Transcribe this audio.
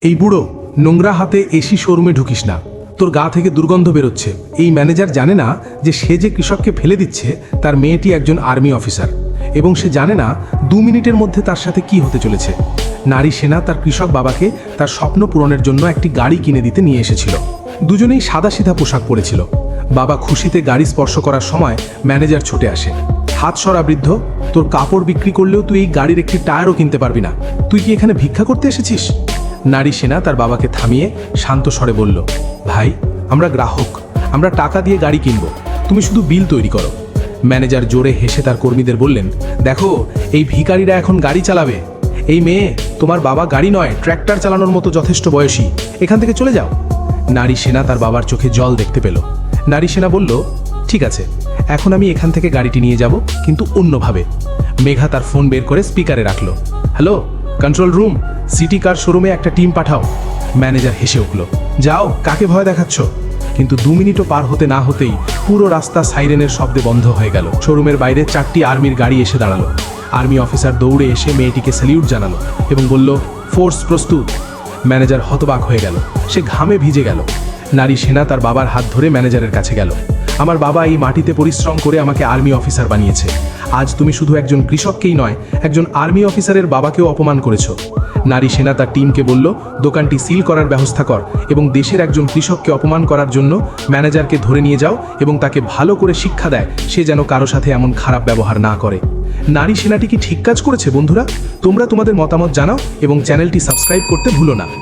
এই বুড়ো, নোংরা হাতে এসি শোরুমে ঢুকিস না, তোর গা থেকে দুর্গন্ধ বেরোচ্ছে। এই ম্যানেজার জানে না যে সে যে কৃষককে ফেলে দিচ্ছে তার মেয়েটি একজন আর্মি অফিসার, এবং সে জানে না 2 মিনিটের মধ্যে তার সাথে কি হতে চলেছে। নারী সেনা তার কৃষক বাবাকে তার স্বপ্ন পূরণের জন্য একটি গাড়ি কিনে দিতে নিয়ে এসেছিল। দুজনেই সাদাসিধা পোশাক পরেছিল। বাবা খুশিতে গাড়ি স্পর্শ করার সময় ম্যানেজার ছুটে আসে। হাত সরা বৃদ্ধ, তোর কাপড় বিক্রি করলেও তুই এই গাড়ির একটি টায়ারও কিনতে পারবি না। তুই কি এখানে ভিক্ষা করতে এসেছিস? নারী সেনা তার বাবাকে থামিয়ে শান্ত স্বরে বলল, ভাই, আমরা গ্রাহক, আমরা টাকা দিয়ে গাড়ি কিনব, তুমি শুধু বিল তৈরি করো। ম্যানেজার জোরে হেসে তার কর্মীদের বললেন, দেখো, এই ভিখারিরা এখন গাড়ি চালাবে। এই মেয়ে, তোমার বাবা গাড়ি নয়, ট্র্যাক্টর চালানোর মতো যথেষ্ট বয়সী, এখান থেকে চলে যাও। নারী সেনা তার বাবার চোখে জল দেখতে পেল। নারী সেনা বলল, ঠিক আছে, এখন আমি এখান থেকে গাড়িটি নিয়ে যাব, কিন্তু অন্যভাবে। মেঘা তার ফোন বের করে স্পিকারে রাখলো। হ্যালো, কন্ট্রোল রুম, সিটি কার শোরুমে একটা টিম পাঠাও। ম্যানেজার হেসে উঠল, যাও, কাকে ভয় দেখাচ্ছ? কিন্তু 2 মিনিটও পার হতে না হতেই পুরো রাস্তা সাইরেনের শব্দে বন্ধ হয়ে গেল। শোরুমের বাইরে 4টি আর্মির গাড়ি এসে দাঁড়ালো। আর্মি অফিসার দৌড়ে এসে মেয়েটিকে স্যালিউট জানালো এবং বলল, ফোর্স প্রস্তুত। ম্যানেজার হতবাক হয়ে গেল, সে ঘামে ভিজে গেল। নারী সেনা তার বাবার হাত ধরে ম্যানেজারের কাছে গেল। আমার বাবা এই মাটিতে পরিশ্রম করে আমাকে আর্মি অফিসার বানিয়েছে। আজ তুমি শুধু একজন কৃষককেই নয়, একজন আর্মি অফিসারের বাবাকেও অপমান করেছো। নারী সেনা তার টিমকে বলল, দোকানটি সিল করার ব্যবস্থা কর এবং দেশের একজন কৃষককে অপমান করার জন্য ম্যানেজারকে ধরে নিয়ে যাও এবং তাকে ভালো করে শিক্ষা দেয়, সে যেন কারো সাথে এমন খারাপ ব্যবহার না করে। নারী সেনাটি কি ঠিক কাজ করেছে? বন্ধুরা, তোমরা তোমাদের মতামত জানাও এবং চ্যানেলটি সাবস্ক্রাইব করতে ভুলো না।